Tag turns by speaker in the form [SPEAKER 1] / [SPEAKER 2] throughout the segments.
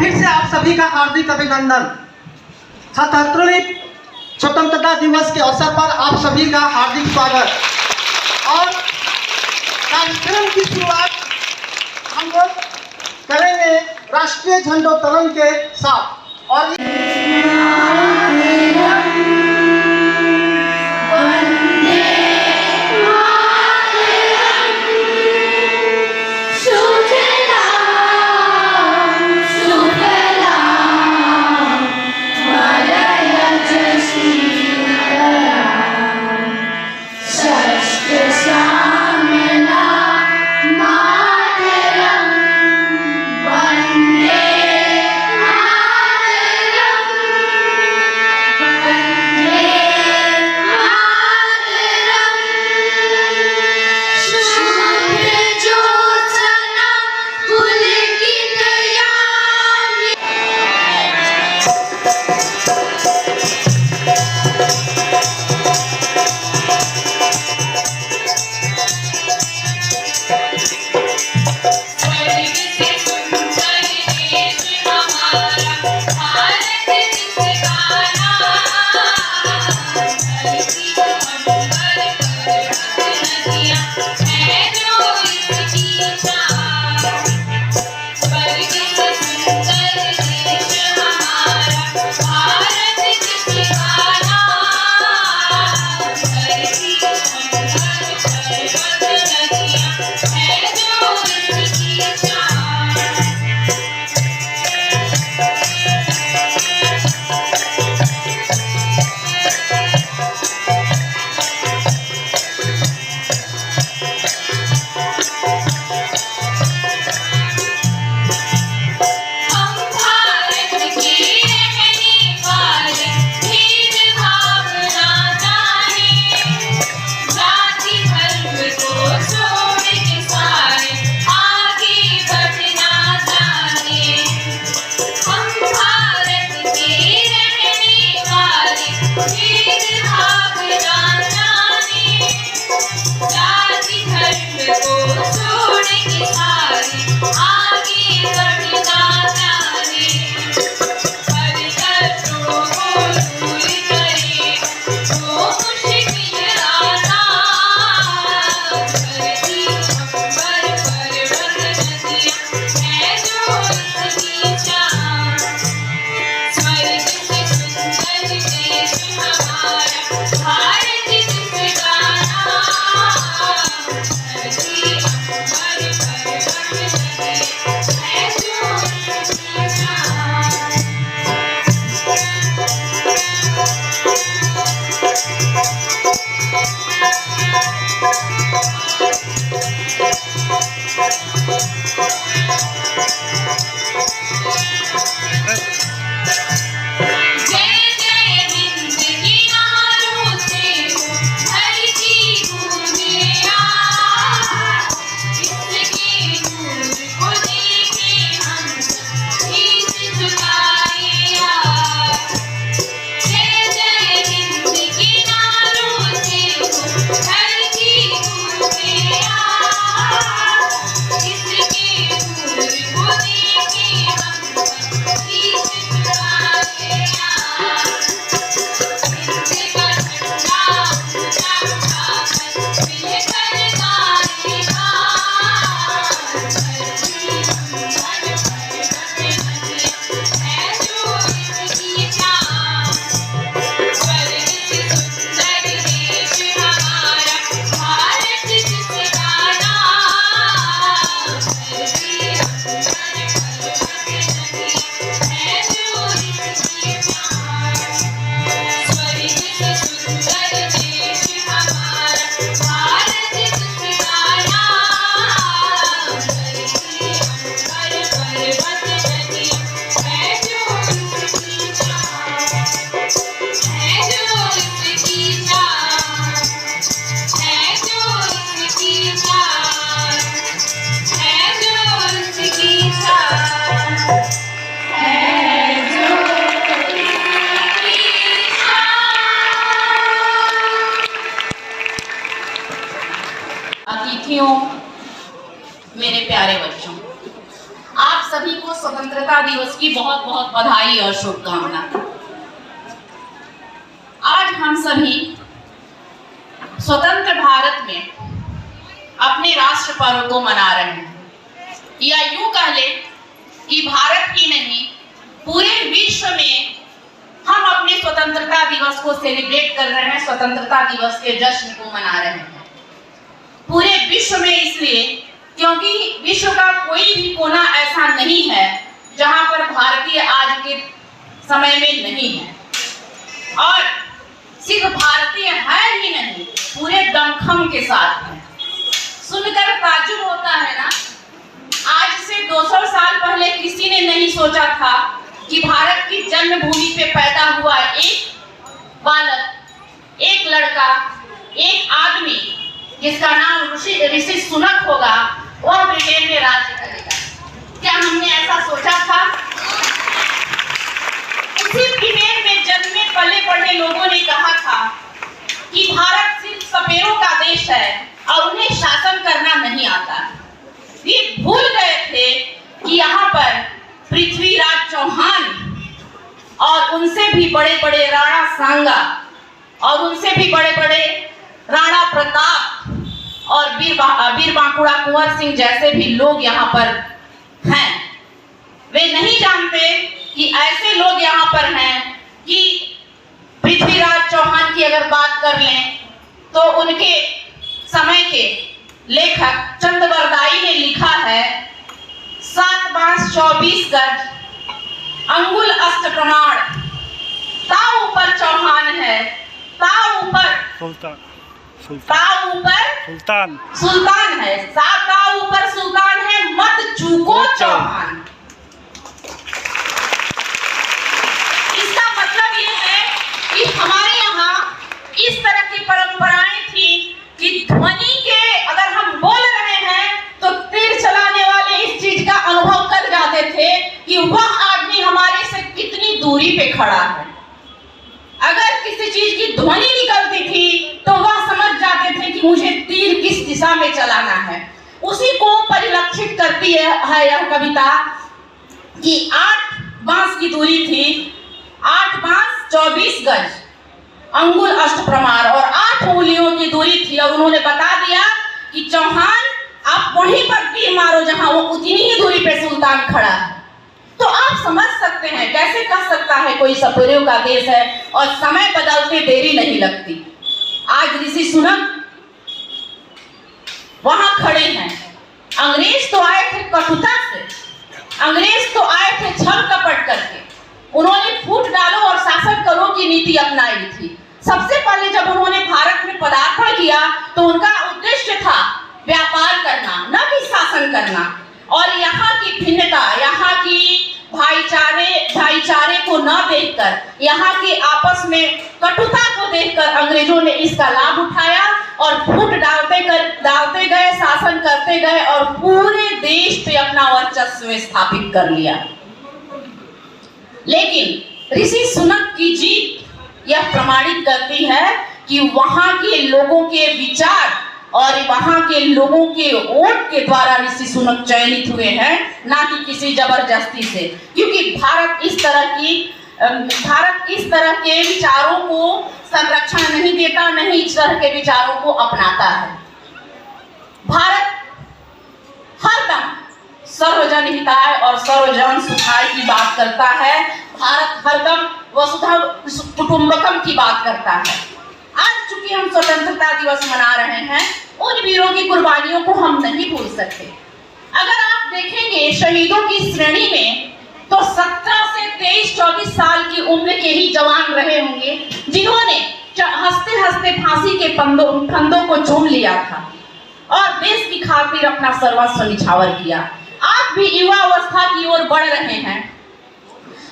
[SPEAKER 1] फिर से आप सभी का हार्दिक अभिनंदन। 77वें स्वतंत्रता दिवस के अवसर पर आप सभी का हार्दिक स्वागत। और कार्यक्रम की शुरुआत हम लोग करेंगे राष्ट्रीय झंडोत्तोलन के साथ। और
[SPEAKER 2] अतिथियों, मेरे प्यारे बच्चों, आप सभी को स्वतंत्रता दिवस की बहुत बहुत बधाई और शुभकामना। आज हम सभी स्वतंत्र भारत में अपने राष्ट्र पर्व को मना रहे हैं, या यूं कह ले कि भारत ही नहीं पूरे विश्व में हम अपने स्वतंत्रता दिवस को सेलिब्रेट कर रहे हैं, स्वतंत्रता दिवस के जश्न को मना रहे हैं पूरे विश्व में। इसलिए क्योंकि विश्व का कोई भी कोना ऐसा नहीं है जहां पर भारतीय आज के समय में नहीं है, और सिर्फ भारतीय है ही नहीं पूरे दमखम के साथ है। सुनकर ताज्जुब होता है ना, आज से 200 साल पहले किसी ने नहीं सोचा था कि भारत की जन्मभूमि पे पैदा हुआ एक बालक, एक लड़का, एक आदमी जिसका नाम ऋषि सुनक होगा, वह ब्रिटेन में राज्य करेगा। क्या हमने ऐसा सोचा था? उसी ब्रिटेन में जन्मे पले बढ़े लोगों ने कहा था कि भारत सिर्फ सपेरों का देश है और उन्हें शासन करना नहीं आता। ये भूल गए थे कि यहाँ पर पृथ्वीराज चौहान और उनसे भी बड़े बड़े राणा सांगा और उनसे भी बड़े बड़े राणा प्रताप और वीर बांकुड़ा कुंवर सिंह जैसे भी लोग यहाँ पर हैं। वे नहीं जानते कि ऐसे लोग यहाँ पर हैं कि पृथ्वीराज चौहान की अगर बात कर लें तो उनके समय के लेखक चंद्रवरदाई ने लिखा है 7 बांस 24 गज अंगुल अष्ट प्रमाण, ता ऊपर चौहान है, ता ऊपर सुल्तान है, ता ऊपर सुल्तान है, मत चूको चौहान। इसका मतलब ये है कि हमारे यहाँ इस तरह की परंपराएं थी कि ध्वनि के अगर हम बोल रहे हैं तो तीर चलाने वाले इस चीज का अनुभव कर जाते थे कि वह आदमी हमारे से कितनी दूरी पे खड़ा है। अगर किसी चीज की ध्वनि निकलती थी तो वह समझ जाते थे कि मुझे तीर किस दिशा में चलाना है। उसी को परिलक्षित करती है यह कविता कि 8 बांस की दूरी थी, 8 बांस 24 गज अंगुल अष्ट प्रमाण और 8 उंगलियों की दूरी थी, और उन्होंने बता दिया कि चौहान आप वहीं पर तीर मारो जहां वो उतनी ही दूरी पे सुल्तान खड़ा है। तो आप समझ सकते हैं कैसे कह सकता है कोई सपेरों का देश है और समय बदलते देरी नहीं लगती। आज ऋषि सुनक वहां खड़े हैं। अंग्रेज तो आए थे कटुता से, अंग्रेज तो आए थे छल कपट करके, उन्होंने फूट डालो और शासन करो की नीति अपनाई थी। सबसे पहले जब उन्होंने भारत में पदार्पण किया तो उनका उद्देश्य था व्यापार करना, न कि शासन करना। और यहाँ की भिन्नता, यहाँ की भाईचारे को न देखकर, यहाँ के आपस में कटुता को देखकर अंग्रेजों ने इसका लाभ उठाया और फूट डालते गए, शासन करते गए और पूरे देश पे अपना वर्चस्व स्थापित कर लिया। लेकिन ऋषि सुनक की जीत यह प्रमाणित करती है कि वहां के लोगों के विचार और वहां के लोगों के वोट के द्वारा ऋषि सुनक चयनित हुए हैं, ना कि किसी जबरदस्ती से। क्योंकि भारत इस तरह के विचारों को संरक्षण नहीं देता, नहीं इस तरह के विचारों को अपनाता है। भारत हरदम सर्वजन हिताय और सर्वजन सुखाय की बात करता है। भारत हरदम वसुधैव कुटुंबकम की बात करता है। आज चूंकि हम स्वतंत्रता दिवस मना रहे हैं, उन वीरों की कुर्बानियों को हम नहीं भूल सकते। अगर आप देखेंगे शहीदों की श्रेणी में तो 17 से 23-24 साल की उम्र के ही जवान रहे होंगे, जिन्होंने हंसते हंसते फांसी के फंदों को चूम लिया था और देश की खातिर अपना सर्वस्व निछावर किया। आप भी युवा अवस्था की ओर बढ़ रहे हैं।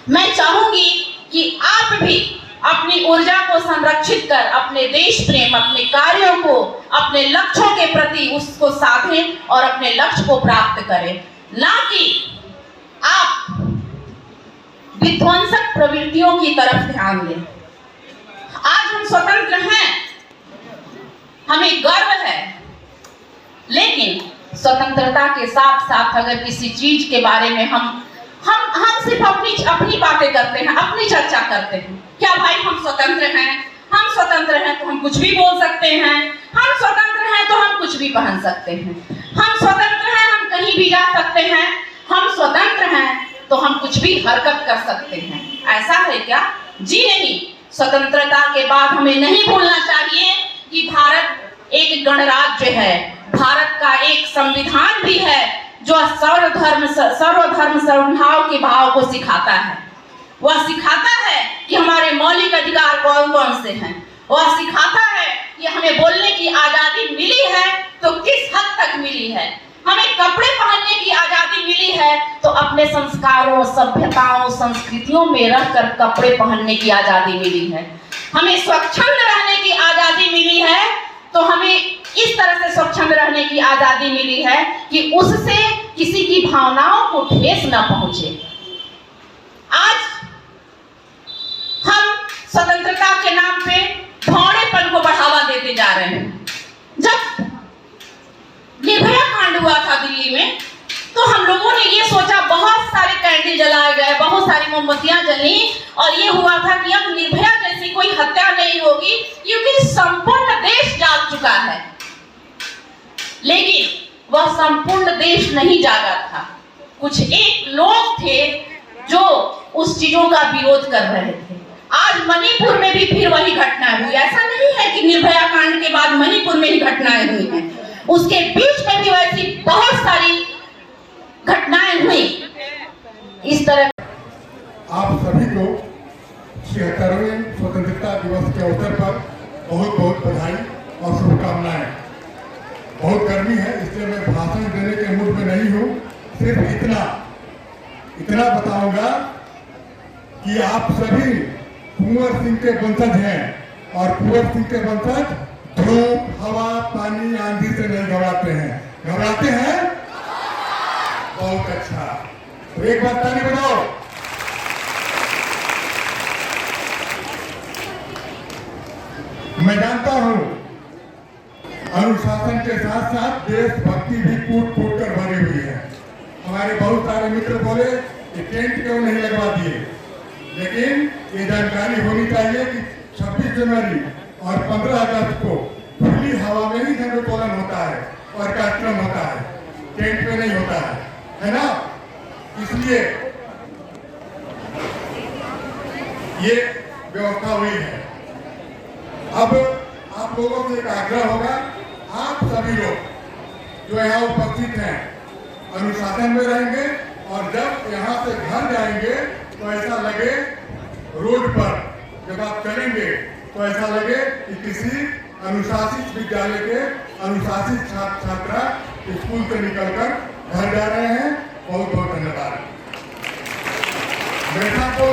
[SPEAKER 2] मैं चाहूंगी कि आप भी अपनी ऊर्जा को संरक्षित कर अपने देश प्रेम, अपने कार्यों को, अपने लक्ष्यों के प्रति उसको साधें और अपने लक्ष्य को प्राप्त करें, ना कि आप विध्वंसक प्रवृत्तियों की तरफ ध्यान दें। आज हम स्वतंत्र हैं, हमें गर्व है, लेकिन स्वतंत्रता के साथ साथ अगर किसी चीज के बारे में हम सिर्फ अपनी बातें करते हैं, अपनी चर्चा करते हैं, क्या भाई हम स्वतंत्र हैं तो हम कुछ भी बोल सकते हैं, हम स्वतंत्र हैं तो हम कुछ भी पहन सकते हैं, हम स्वतंत्र हैं हम कहीं भी जा सकते हैं, हम स्वतंत्र हैं तो हम कुछ भी हरकत कर सकते हैं, ऐसा है क्या? जी नहीं। स्वतंत्रता के बाद हमें नहीं भूलना चाहिए कि भारत एक गणराज्य है, भारत का एक संविधान भी है जो सर्वधर्म समभाव के भाव को सिखाता है। वह सिखाता है कि हमारे मौलिक अधिकार कौन कौन से हैं, वह सिखाता है कि हमें बोलने की आजादी मिली है तो किस हद तक मिली है, हमें कपड़े पहनने की आजादी मिली है तो अपने संस्कारों, सभ्यताओं, संस्कृतियों में रहकर कपड़े पहनने की आजादी मिली है, हमें स्वच्छंद रहने की आजादी मिली है तो हमें इस तरह से स्वच्छंद रहने की आजादी मिली है कि उससे किसी की भावनाओं को ठेस न पहुंचे। आज हम स्वतंत्रता के नाम पे भौड़ेपन को बढ़ावा देते जा रहे हैं। जब निर्भया कांड हुआ था दिल्ली में तो हम लोगों ने ये सोचा, बहुत सारे कैंडल जलाए गए, बहुत सारी मोमबत्तियां जली और ये हुआ था कि अब निर्भया जैसी कोई हत्या नहीं होगी क्योंकि संपूर्ण देश जाग चुका है। लेकिन वह संपूर्ण देश नहीं जागा था, कुछ एक लोग थे जो उस चीजों का विरोध कर रहे थे। आज मणिपुर में भी फिर वही घटना हुई। ऐसा नहीं है कि निर्भया कांड के बाद मणिपुर में ही घटनाएं हुई हैं, उसके बीच में भी वैसी बहुत सारी घटनाएं हुई। इस तरह
[SPEAKER 3] आप सभी को 76वें स्वतंत्रता दिवस के अवसर पर बहुत बहुत बधाई और शुभकामनाएं। बहुत गर्मी है इसलिए मैं भाषण देने के मूड में नहीं हूँ, सिर्फ इतना बताऊंगा कि आप सभी कुंवर सिंह के वंशज हैं और कुंवर सिंह के वंशज धूप, हवा, पानी, आंधी से नहीं घबराते हैं। घबराते हैं? बहुत अच्छा, तो एक बार ताली बजाओ। मैं जानता हूं अनुशासन के साथ साथ देशभक्ति भी कूट कूट कर भरी हुई है। हमारे बहुत सारे मित्र बोले कि टेंट क्यों नहीं लगवा दिए, लेकिन ये जानकारी होनी चाहिए कि 26 जनवरी और 15 अगस्त को खुली हवा में ही झंडोत्तोलन होता है और कार्यक्रम होता है, टेंट पे नहीं होता है ना? इसलिए ये व्यवस्था हुई है। अब आप लोगों से एक आग्रह होगा, आप सभी लोग जो यहाँ उपस्थित हैं अनुशासन में रहेंगे और जब यहाँ से घर जाएंगे तो ऐसा लगे रोड पर जब आप चलेंगे तो ऐसा लगे कि किसी अनुशासित विद्यालय के अनुशासित छात्रा स्कूल से निकलकर घर जा रहे हैं। बहुत बहुत धन्यवाद। बेटा को